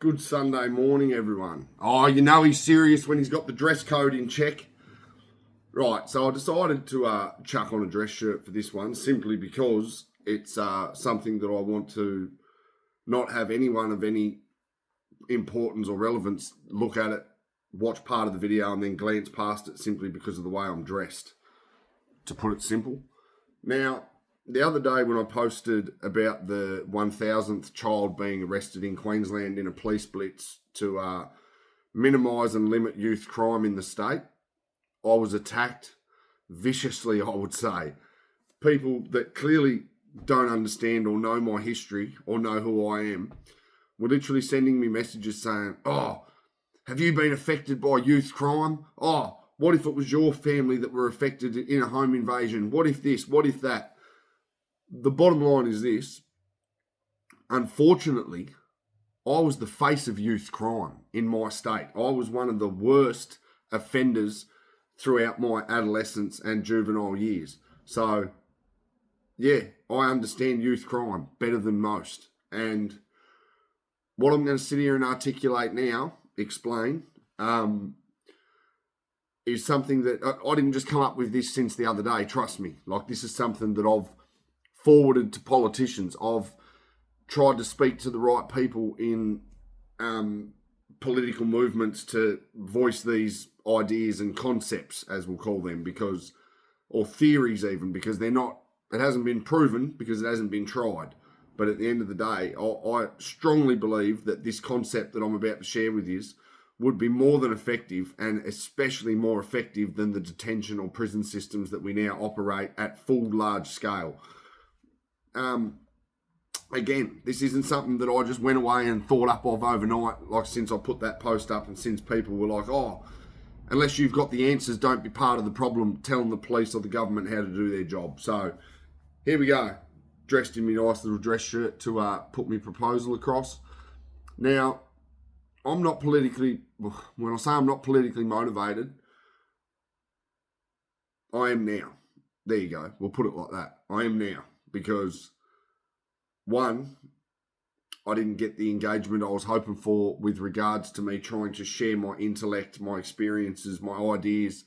Good Sunday morning, everyone. Oh, you know he's serious when he's got the dress code in check. Right, so I decided to chuck on a dress shirt for this one simply because it's something that I want to not have anyone of any importance or relevance look at it, watch part of the video and then glance past it simply because of the way I'm dressed, to put it simple. Now, the other day when I posted about the 1,000th child being arrested in Queensland in a police blitz to minimise and limit youth crime in the state, I was attacked viciously, I would say. People that clearly don't understand or know my history or know who I am were literally sending me messages saying, "Oh, have you been affected by youth crime? Oh, what if it was your family that were affected in a home invasion? What if this? What if that?" The bottom line is this. Unfortunately, I was the face of youth crime in my state. I was one of the worst offenders throughout my adolescence and juvenile years. So, yeah, I understand youth crime better than most. And what I'm going to sit here and articulate now, explain, is something that I didn't just come up with this since the other day. Trust me. Like, this is something that I've forwarded to politicians. I've tried to speak to the right people in political movements to voice these ideas and concepts, as we'll call them, or theories even, because they're not, it hasn't been proven because it hasn't been tried. But at the end of the day, I strongly believe that this concept that I'm about to share with you would be more than effective, and especially more effective than the detention or prison systems that we now operate at full large scale. Again, this isn't something that I just went away and thought up of overnight, like since I put that post up and since people were like, "Oh, unless you've got the answers, don't be part of the problem telling the police or the government how to do their job." So here we go, dressed in my nice little dress shirt to put my proposal across. Now, when I say I'm not politically motivated, I am now. There you go, we'll put it like that. I am now. Because, one, I didn't get the engagement I was hoping for with regards to me trying to share my intellect, my experiences, my ideas,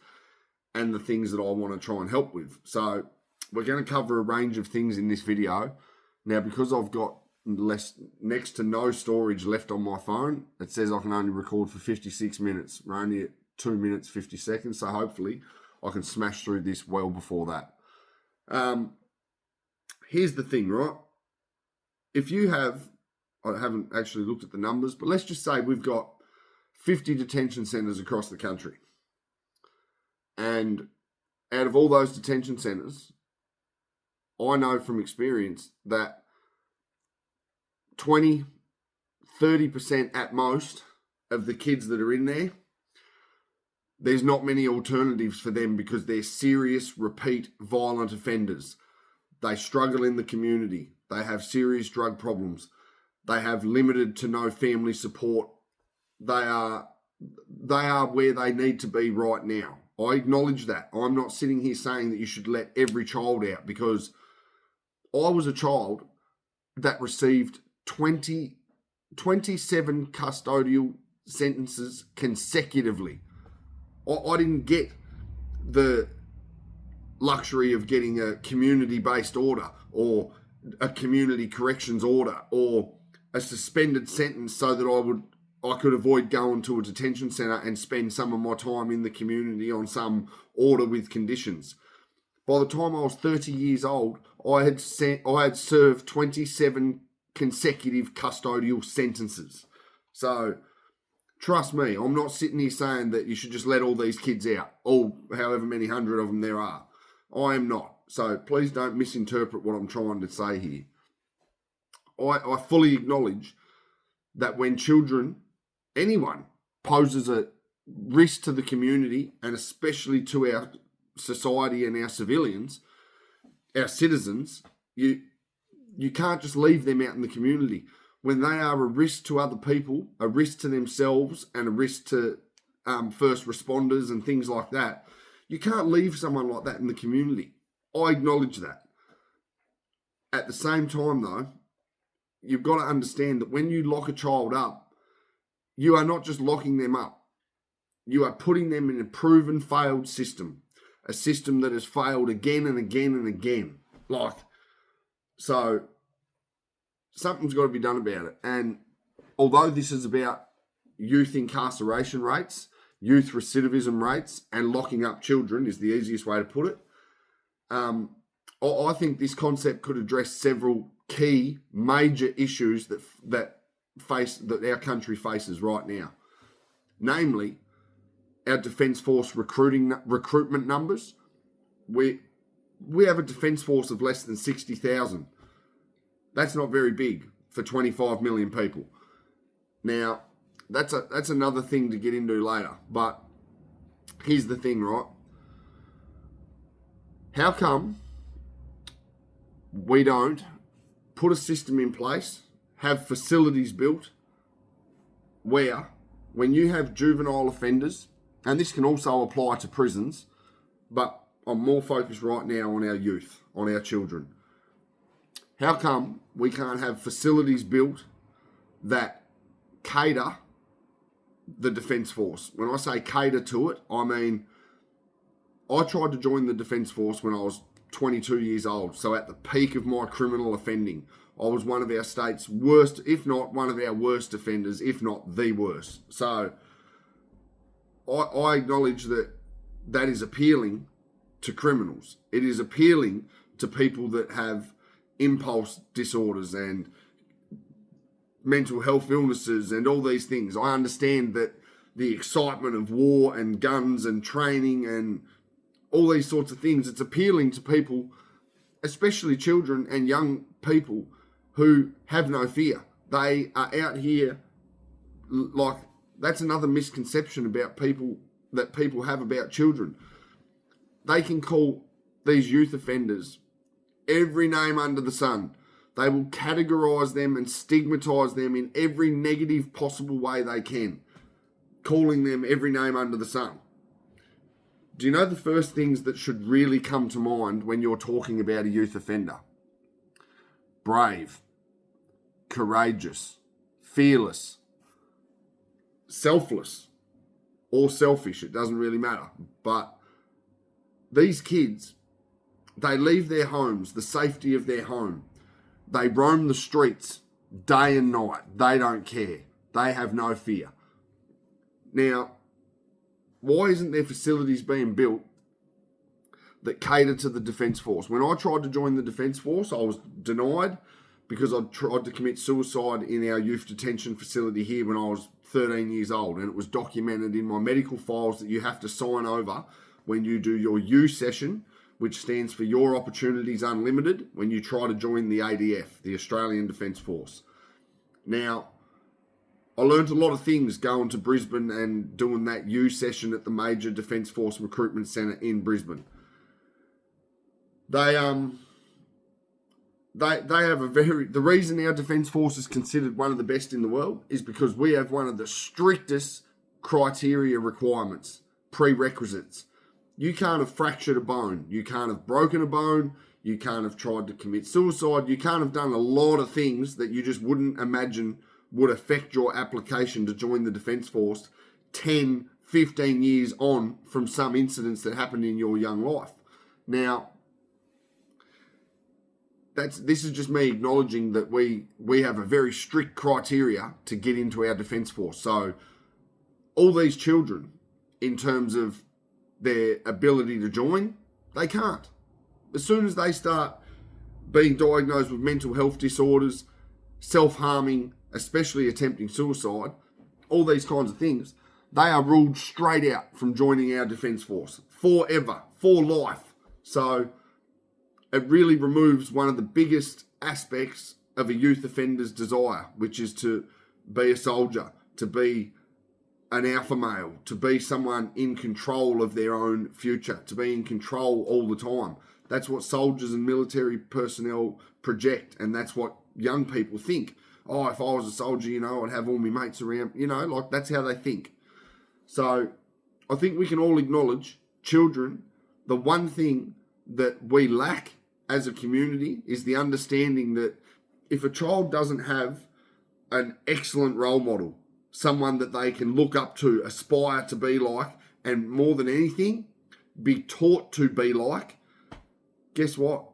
and the things that I want to try and help with. So we're going to cover a range of things in this video. Now, because I've got next to no storage left on my phone, it says I can only record for 56 minutes. We're only at 2 minutes, 50 seconds. So hopefully I can smash through this well before that. Here's the thing, right? If you have, I haven't actually looked at the numbers, but let's just say we've got 50 detention centres across the country. And out of all those detention centres, I know from experience that 20, 30% at most of the kids that are in there, there's not many alternatives for them because they're serious, repeat, violent offenders. They struggle in the community. They have serious drug problems. They have limited to no family support. They are where they need to be right now. I acknowledge that. I'm not sitting here saying that you should let every child out, because I was a child that received 27 custodial sentences consecutively. I didn't get the luxury of getting a community-based order or a community corrections order or a suspended sentence so that I could avoid going to a detention centre and spend some of my time in the community on some order with conditions. By the time I was 30 years old, I had served 27 consecutive custodial sentences. So trust me, I'm not sitting here saying that you should just let all these kids out, all however many hundred of them there are. I am not. So please don't misinterpret what I'm trying to say here. I fully acknowledge that when children, anyone, poses a risk to the community and especially to our society and our civilians, our citizens, you can't just leave them out in the community. When they are a risk to other people, a risk to themselves and a risk to first responders and things like that, you can't leave someone like that in the community. I acknowledge that. At the same time, though, you've got to understand that when you lock a child up, you are not just locking them up. You are putting them in a proven failed system, a system that has failed again and again and again. So something's got to be done about it. And although this is about youth incarceration rates, youth recidivism rates, and locking up children is the easiest way to put it, I think this concept could address several key major issues that our country faces right now. Namely, our Defence Force recruitment numbers. We have a Defence Force of less than 60,000. That's not very big for 25 million people. Now, that's another thing to get into later. But here's the thing, right? How come we don't put a system in place, have facilities built where when you have juvenile offenders, and this can also apply to prisons, but I'm more focused right now on our youth, on our children. How come we can't have facilities built that cater the Defence Force? When I say cater to it, I mean, I tried to join the Defence Force when I was 22 years old. So at the peak of my criminal offending, I was one of our state's worst, if not one of our worst offenders, if not the worst. So I acknowledge that is appealing to criminals. It is appealing to people that have impulse disorders and mental health illnesses and all these things. I understand that the excitement of war and guns and training and all these sorts of things, it's appealing to people, especially children and young people who have no fear. They are out here like, that's another misconception about people have about children. They can call these youth offenders every name under the sun. They will categorise them and stigmatise them in every negative possible way they can, calling them every name under the sun. Do you know the first things that should really come to mind when you're talking about a youth offender? Brave, courageous, fearless, selfless, or selfish, it doesn't really matter. But these kids, they leave their homes, the safety of their home. They roam the streets day and night. They don't care. They have no fear. Now, why isn't there facilities being built that cater to the Defence Force? When I tried to join the Defence Force, I was denied because I tried to commit suicide in our youth detention facility here when I was 13 years old, and it was documented in my medical files that you have to sign over when you do your U session, which stands for Your Opportunities Unlimited, when you try to join the ADF, the Australian Defence Force. Now, I learned a lot of things going to Brisbane and doing that U session at the major Defence Force recruitment centre in Brisbane. They have the reason our Defence Force is considered one of the best in the world is because we have one of the strictest criteria requirements, prerequisites. You can't have fractured a bone. You can't have broken a bone. You can't have tried to commit suicide. You can't have done a lot of things that you just wouldn't imagine would affect your application to join the Defence Force 10, 15 years on from some incidents that happened in your young life. Now, this is just me acknowledging that we have a very strict criteria to get into our Defence Force. So all these children, in terms of their ability to join, they can't. As soon as they start being diagnosed with mental health disorders, self-harming, especially attempting suicide, all these kinds of things, they are ruled straight out from joining our Defence Force forever, for life. So it really removes one of the biggest aspects of a youth offender's desire, which is to be a soldier, to be an alpha male, to be someone in control of their own future, to be in control all the time. That's what soldiers and military personnel project, and that's what young people think. Oh, if I was a soldier, I'd have all my mates around, like that's how they think. So I think we can all acknowledge, children, the one thing that we lack as a community is the understanding that if a child doesn't have an excellent role model, someone that they can look up to, aspire to be like, and more than anything, be taught to be like, guess what?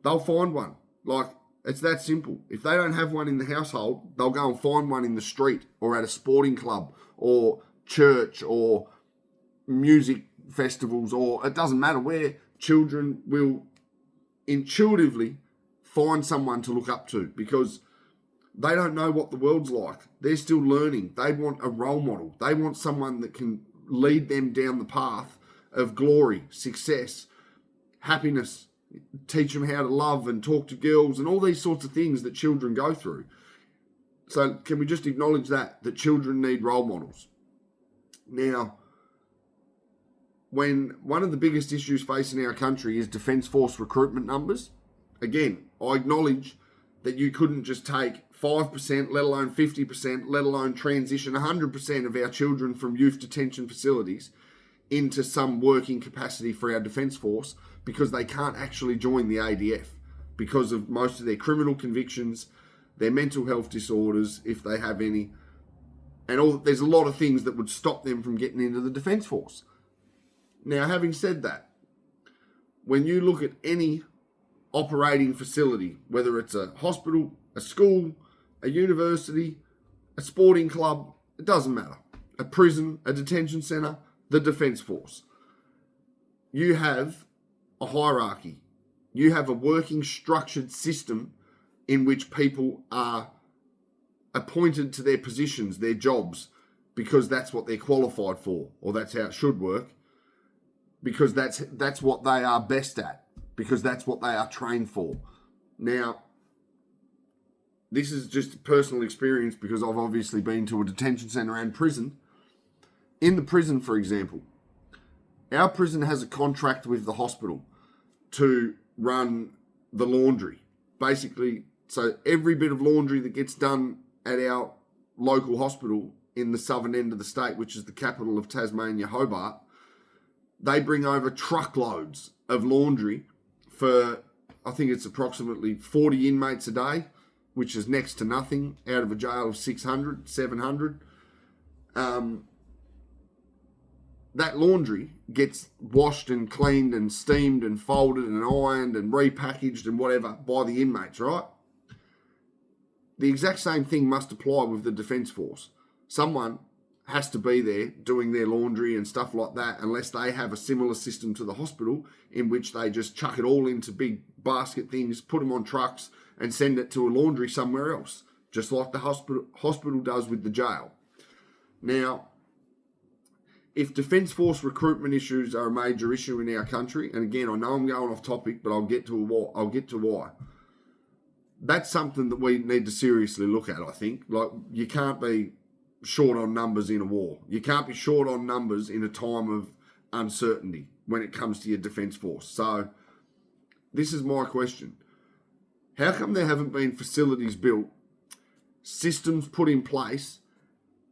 They'll find one. Like, it's that simple. If they don't have one in the household, they'll go and find one in the street or at a sporting club or church or music festivals, or it doesn't matter where. Children will intuitively find someone to look up to because they don't know what the world's like. They're still learning. They want a role model. They want someone that can lead them down the path of glory, success, happiness, teach them how to love and talk to girls and all these sorts of things that children go through. So can we just acknowledge that children need role models? Now, when one of the biggest issues facing our country is Defence Force recruitment numbers, again, I acknowledge that you couldn't just take 5%, let alone 50%, let alone transition 100% of our children from youth detention facilities into some working capacity for our Defence Force because they can't actually join the ADF because of most of their criminal convictions, their mental health disorders, if they have any, and there's a lot of things that would stop them from getting into the Defence Force. Now, having said that, when you look at any operating facility, whether it's a hospital, a school, a university, a sporting club, it doesn't matter, a prison, a detention centre, the Defence Force, you have a hierarchy. You have a working structured system in which people are appointed to their positions, their jobs, because that's what they're qualified for, or that's how it should work, because that's what they are best at, because that's what they are trained for. Now, this is just personal experience because I've obviously been to a detention centre and prison. In the prison, for example, our prison has a contract with the hospital to run the laundry. Basically, so every bit of laundry that gets done at our local hospital in the southern end of the state, which is the capital of Tasmania, Hobart, they bring over truckloads of laundry for, I think it's approximately 40 inmates a day, which is next to nothing out of a jail of 600, 700. That laundry gets washed and cleaned and steamed and folded and ironed and repackaged and whatever by the inmates, right? The exact same thing must apply with the Defence Force. Someone has to be there doing their laundry and stuff like that unless they have a similar system to the hospital in which they just chuck it all into big basket things, put them on trucks and send it to a laundry somewhere else, just like the hospital does with the jail. Now, if Defence Force recruitment issues are a major issue in our country, and again, I know I'm going off topic, but I'll get to why. That's something that we need to seriously look at, I think. Like, you can't be short on numbers in a war. You can't be short on numbers in a time of uncertainty when it comes to your Defence Force. So, this is my question. How come there haven't been facilities built, systems put in place,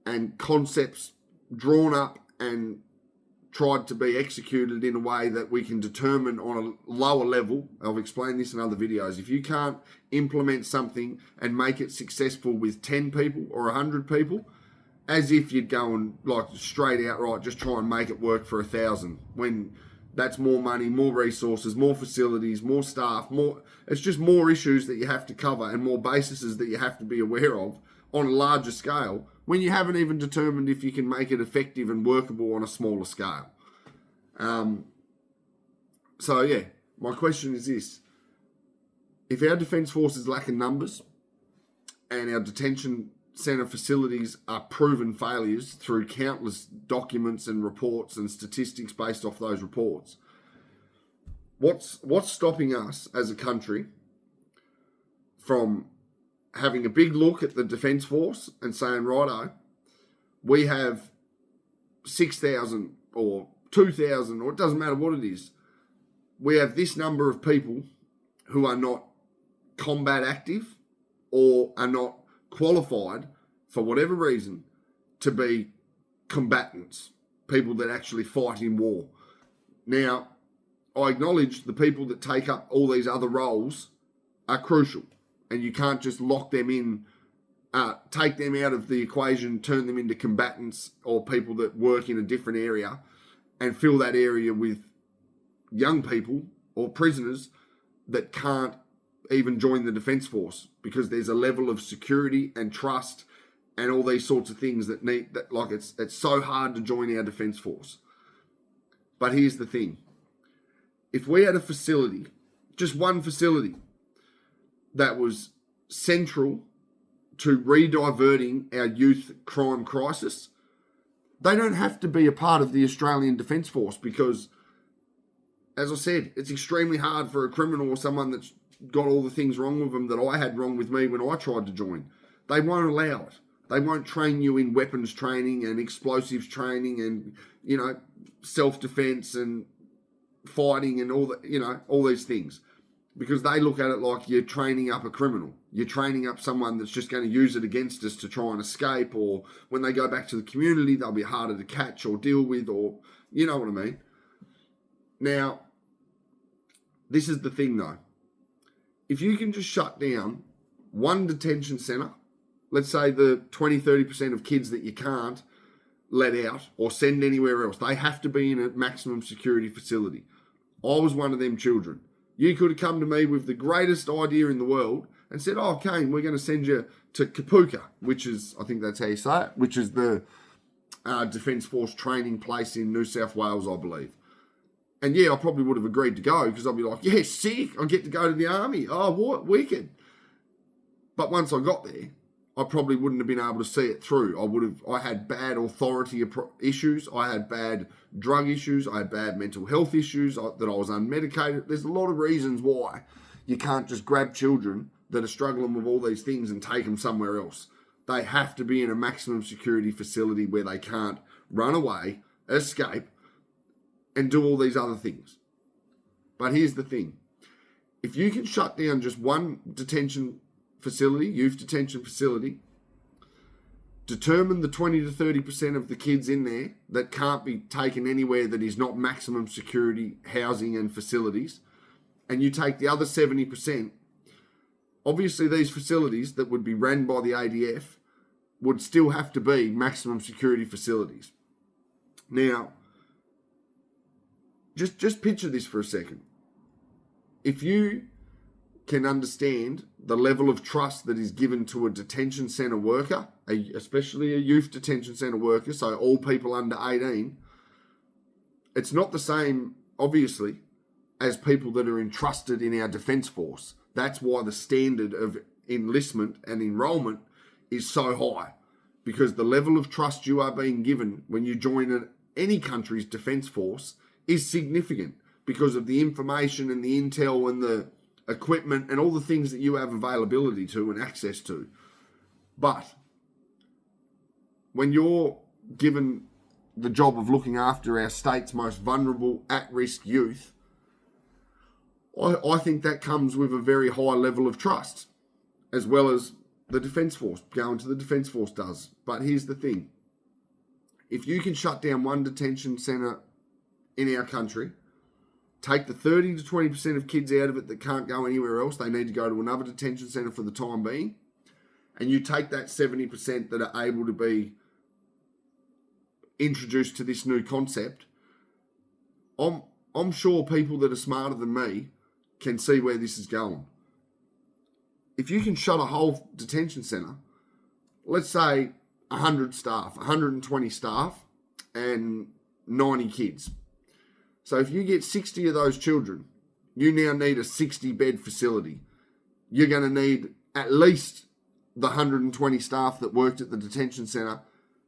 and concepts drawn up and tried to be executed in a way that we can determine on a lower level? I've explained this in other videos. If you can't implement something and make it successful with 10 people or 100 people, as if you'd go and like straight outright just try and make it work for 1,000, when that's more money, more resources, more facilities, more staff, it's just more issues that you have to cover and more bases that you have to be aware of on a larger scale when you haven't even determined if you can make it effective and workable on a smaller scale. So yeah, my question is this. If our Defence Force is lacking numbers and our detention centre facilities are proven failures through countless documents and reports and statistics based off those reports, what's stopping us as a country from having a big look at the Defence Force and saying, righto, we have 6,000 or 2,000, or it doesn't matter what it is, we have this number of people who are not combat active or are not qualified for whatever reason to be combatants, people that actually fight in war. Now, I acknowledge the people that take up all these other roles are crucial, and you can't just lock them in take them out of the equation, turn them into combatants or people that work in a different area, and fill that area with young people or prisoners that can't even join the Defence Force because there's a level of security and trust and all these sorts of things that it's so hard to join our Defence Force. But here's the thing. If we had a facility, just one facility, that was central to re-diverting our youth crime crisis, they don't have to be a part of the Australian Defence Force because, as I said, it's extremely hard for a criminal or someone that's got all the things wrong with them that I had wrong with me when I tried to join. They won't allow it. They won't train you in weapons training and explosives training and, self-defense and fighting and all these things, because they look at it like you're training up a criminal. You're training up someone that's just going to use it against us to try and escape, or when they go back to the community, they'll be harder to catch or deal with, or you know what I mean. Now, this is the thing though. If you can just shut down one detention centre, let's say the 20-30% of kids that you can't let out or send anywhere else, they have to be in a maximum security facility. I was one of them children. You could have come to me with the greatest idea in the world and said, oh, Kane, we're going to send you to Kapuka, which is, I think that's how you say it, which is the Defence Force training place in New South Wales, I believe. And yeah, I probably would have agreed to go because I'd be like, yeah, sick, I get to go to the army. Oh, what, wicked. But once I got there, I probably wouldn't have been able to see it through. I had bad authority issues. I had bad drug issues. I had bad mental health issues, that I was unmedicated. There's a lot of reasons why you can't just grab children that are struggling with all these things and take them somewhere else. They have to be in a maximum security facility where they can't run away, escape, and do all these other things. But here's the thing. If you can shut down just one detention facility, youth detention facility, determine the 20-30% of the kids in there that can't be taken anywhere that is not maximum security housing and facilities, and you take the other 70%, obviously these facilities that would be run by the ADF would still have to be maximum security facilities. Now, just picture this for a second. If you can understand the level of trust that is given to a detention centre worker, especially a youth detention centre worker, so all people under 18, it's not the same, obviously, as people that are entrusted in our Defence Force. That's why the standard of enlistment and enrolment is so high, because the level of trust you are being given when you join any country's Defence Force is significant because of the information and the intel and the equipment and all the things that you have availability to and access to. But when you're given the job of looking after our state's most vulnerable, at-risk youth, I think that comes with a very high level of trust, as well as the Defence Force, going to the Defence Force does. But here's the thing. If you can shut down one detention centre in our country, take the 30 to 20% of kids out of it that can't go anywhere else, they need to go to another detention centre for the time being, and you take that 70% that are able to be introduced to this new concept, I'm sure people that are smarter than me can see where this is going. If you can shut a whole detention centre, let's say 100 staff, 120 staff, and 90 kids. So if you get 60 of those children, you now need a 60-bed facility. You're going to need at least the 120 staff that worked at the detention centre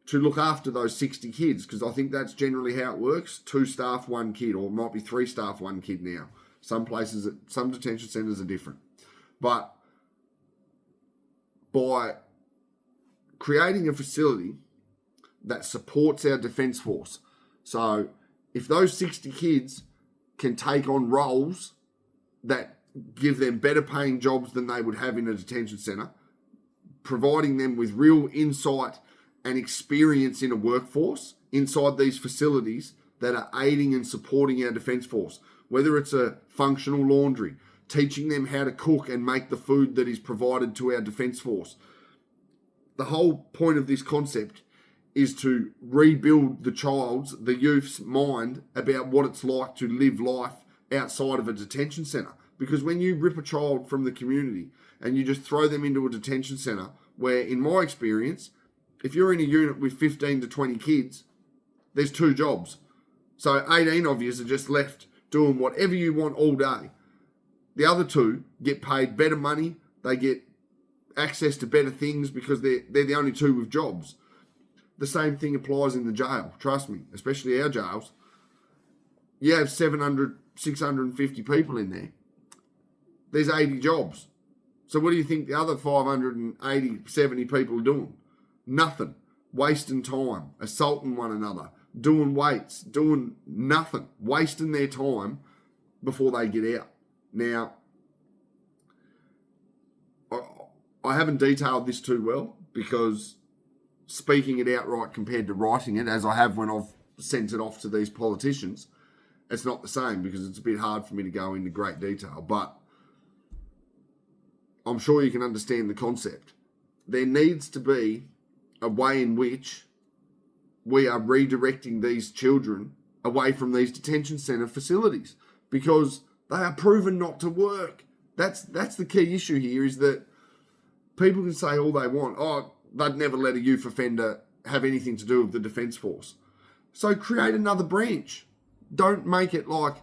to look after those 60 kids, because I think that's generally how it works. 2 staff, 1 kid, or it might be 3 staff, 1 kid now. Some places, some detention centres are different. But by creating a facility that supports our Defence Force, so if those 60 kids can take on roles that give them better paying jobs than they would have in a detention centre, providing them with real insight and experience in a workforce inside these facilities that are aiding and supporting our Defence Force, whether it's a functional laundry, teaching them how to cook and make the food that is provided to our Defence Force, the whole point of this concept is to rebuild the youth's mind about what it's like to live life outside of a detention centre. Because when you rip a child from the community and you just throw them into a detention centre, where in my experience, if you're in a unit with 15 to 20 kids, there's 2 jobs. So 18 of you are just left doing whatever you want all day. The other 2 get paid better money. They get access to better things because they're the only 2 with jobs. The same thing applies in the jail. Trust me, especially our jails. You have 700, 650 people in there. There's 80 jobs. So what do you think the other 580, 70 people are doing? Nothing. Wasting time, assaulting one another, doing weights, doing nothing, wasting their time before they get out. Now, I haven't detailed this too well because speaking it outright compared to writing it, as I have when I've sent it off to these politicians, it's not the same because it's a bit hard for me to go into great detail, but I'm sure you can understand the concept. There needs to be a way in which we are redirecting these children away from these detention centre facilities because they are proven not to work. That's the key issue here, is that people can say all they want. Oh, they'd never let a youth offender have anything to do with the Defence Force. So create another branch. Don't make it like,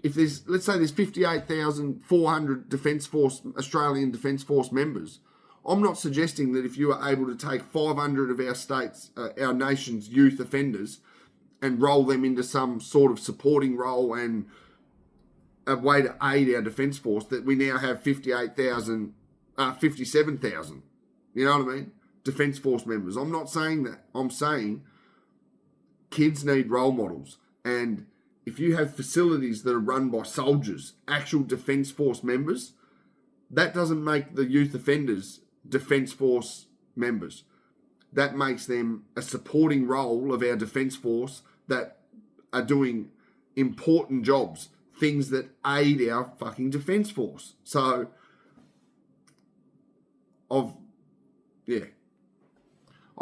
if there's, let's say there's 58,400 Defence Force, Australian Defence Force members. I'm not suggesting that if you are able to take 500 of our states, our nation's youth offenders and roll them into some sort of supporting role and a way to aid our Defence Force, that we now have 57,000, you know what I mean? Defence Force members. I'm not saying that. I'm saying kids need role models. And if you have facilities that are run by soldiers, actual Defence Force members, that doesn't make the youth offenders Defence Force members. That makes them a supporting role of our Defence Force that are doing important jobs, things that aid our fucking Defence Force. So, I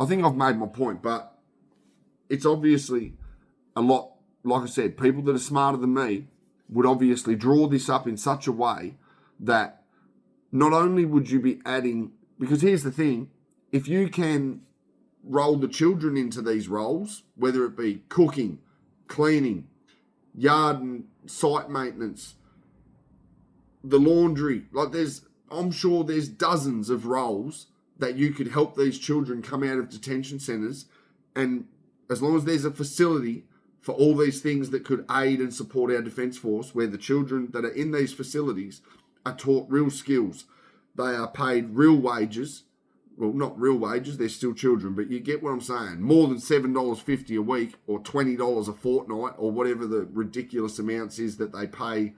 think I've made my point, but it's obviously a lot. Like I said, people that are smarter than me would obviously draw this up in such a way that not only would you be adding, because here's the thing, if you can roll the children into these roles, whether it be cooking, cleaning, yard and site maintenance, the laundry, I'm sure there's dozens of roles that you could help these children come out of detention centres, and as long as there's a facility for all these things that could aid and support our Defence Force, where the children that are in these facilities are taught real skills. They are paid real wages. Well, not real wages, they're still children, but you get what I'm saying. More than $7.50 a week or $20 a fortnight or whatever the ridiculous amounts is that they pay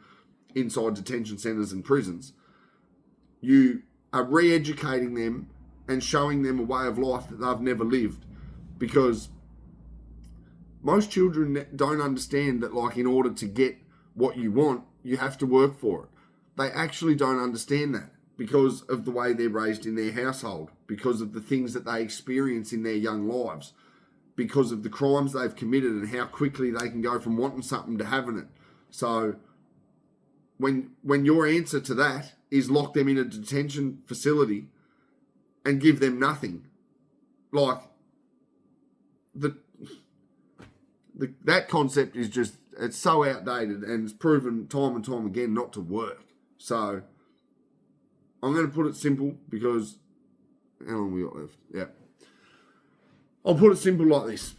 inside detention centres and prisons. You are re-educating them and showing them a way of life that they've never lived, because most children don't understand that, like, in order to get what you want, you have to work for it. They actually don't understand that because of the way they're raised in their household, because of the things that they experience in their young lives, because of the crimes they've committed and how quickly they can go from wanting something to having it. So when your answer to that is lock them in a detention facility and give them nothing, like, that concept is just, it's so outdated and it's proven time and time again not to work. So I'm going to put it simple because, how long we got left? Yeah. I'll put it simple like this.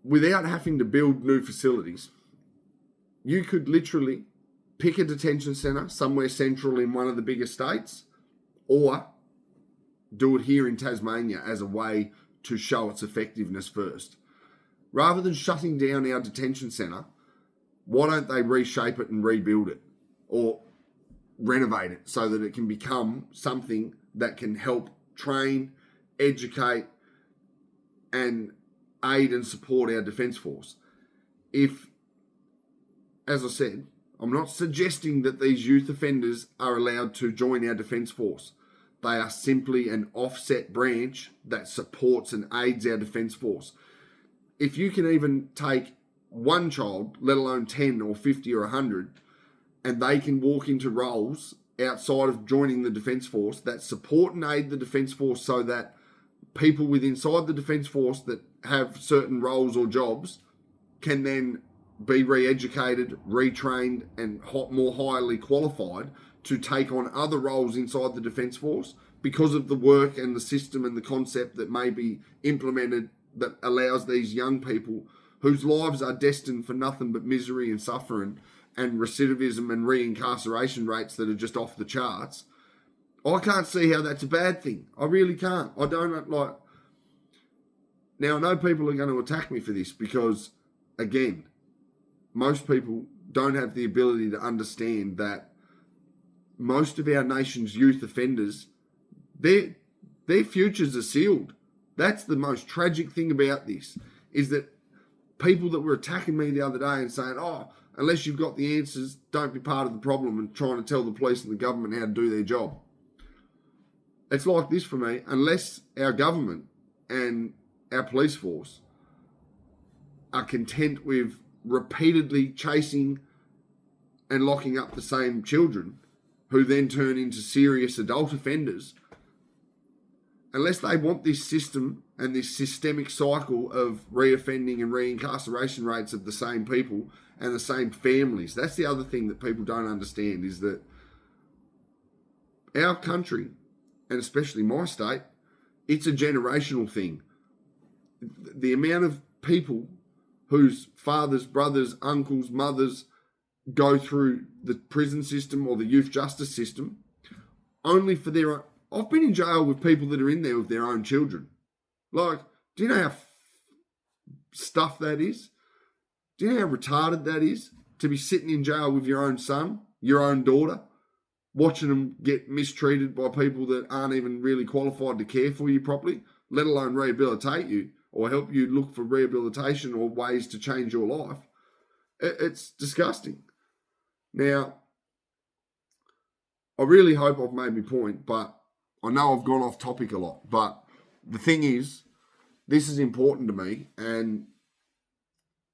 Without having to build new facilities, you could literally pick a detention centre somewhere central in one of the bigger states, or do it here in Tasmania as a way to show its effectiveness first. Rather than shutting down our detention centre, why don't they reshape it and rebuild it, or renovate it so that it can become something that can help train, educate, and aid and support our Defence Force? If, as I said, I'm not suggesting that these youth offenders are allowed to join our Defence Force. They are simply an offset branch that supports and aids our Defence Force. If you can even take one child, let alone 10 or 50 or 100, and they can walk into roles outside of joining the Defence Force that support and aid the Defence Force, so that people with inside the Defence Force that have certain roles or jobs can then be re-educated, retrained, and more highly qualified to take on other roles inside the Defence Force because of the work and the system and the concept that may be implemented that allows these young people whose lives are destined for nothing but misery and suffering and recidivism and re-incarceration rates that are just off the charts. I can't see how that's a bad thing. I really can't. I don't like... Now, I know people are going to attack me for this because, again, most people don't have the ability to understand that most of our nation's youth offenders, their futures are sealed. That's the most tragic thing about this, is that people that were attacking me the other day and saying, oh, unless you've got the answers, don't be part of the problem, and trying to tell the police and the government how to do their job. It's like this for me. Unless our government and our police force are content with repeatedly chasing and locking up the same children who then turn into serious adult offenders, unless they want this system and this systemic cycle of reoffending and re-incarceration rates of the same people and the same families. That's the other thing that people don't understand, is that our country, and especially my state, it's a generational thing. The amount of people whose fathers, brothers, uncles, mothers go through the prison system or the youth justice system only for their own... I've been in jail with people that are in there with their own children. Like, do you know how stuff that is? Do you know how retarded that is? To be sitting in jail with your own son, your own daughter, watching them get mistreated by people that aren't even really qualified to care for you properly, let alone rehabilitate you or help you look for rehabilitation or ways to change your life. It's disgusting. Now, I really hope I've made my point, but I know I've gone off topic a lot. But the thing is, this is important to me, and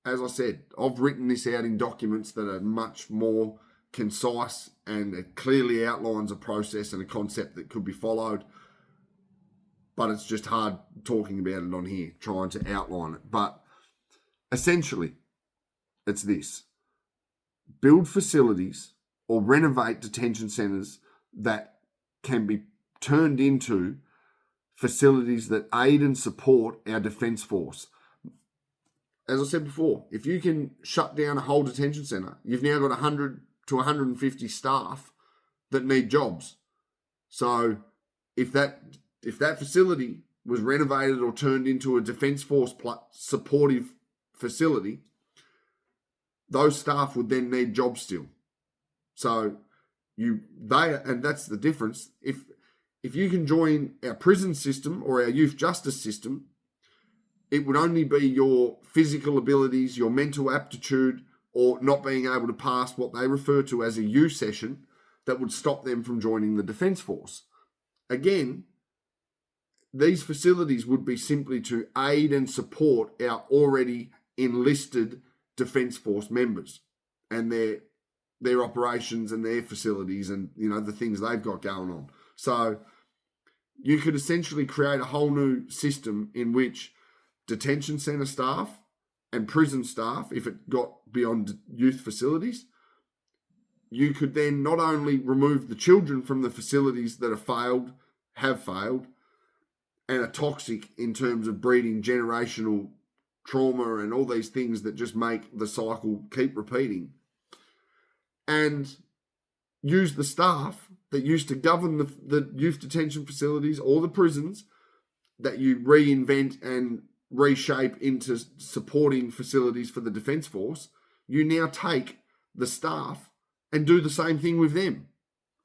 as I said, I've written this out in documents that are much more concise, and it clearly outlines a process and a concept that could be followed. But it's just hard talking about it on here, trying to outline it. But essentially, it's this: build facilities or renovate detention centres that can be turned into facilities that aid and support our Defence Force. As I said before, if you can shut down a whole detention centre, you've now got 100 to 150 staff that need jobs. So if that facility was renovated or turned into a Defence Force supportive facility, those staff would then need jobs still. So and that's the difference. If you can join our prison system or our youth justice system, it would only be your physical abilities, your mental aptitude, or not being able to pass what they refer to as a U session that would stop them from joining the Defence Force. Again, these facilities would be simply to aid and support our already enlisted Defence Force members and their operations and their facilities and, you know, the things they've got going on. So you could essentially create a whole new system in which detention centre staff and prison staff, if it got beyond youth facilities, you could then not only remove the children from the facilities that have failed, and are toxic in terms of breeding generational trauma and all these things that just make the cycle keep repeating, and use the staff that used to govern the youth detention facilities or the prisons that you reinvent and reshape into supporting facilities for the Defence Force. You now take the staff and do the same thing with them.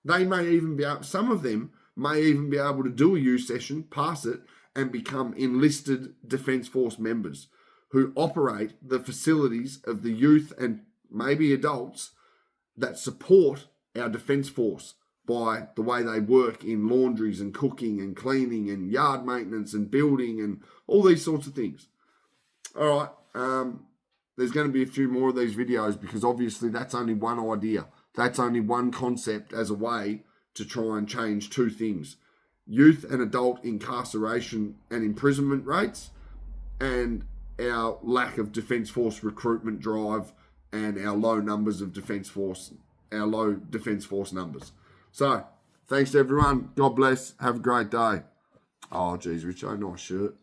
They may even be able, some of them may even be able to do a U session, pass it, and become enlisted Defence Force members who operate the facilities of the youth and maybe adults that support our Defence Force by the way they work in laundries and cooking and cleaning and yard maintenance and building and all these sorts of things. All right, there's going to be a few more of these videos because obviously that's only one idea. That's only one concept as a way to try and change two things: youth and adult incarceration and imprisonment rates, and our lack of Defence Force recruitment drive and our low numbers of our low Defence Force numbers. So, thanks everyone. God bless. Have a great day. Oh, geez, Richo, nice shirt.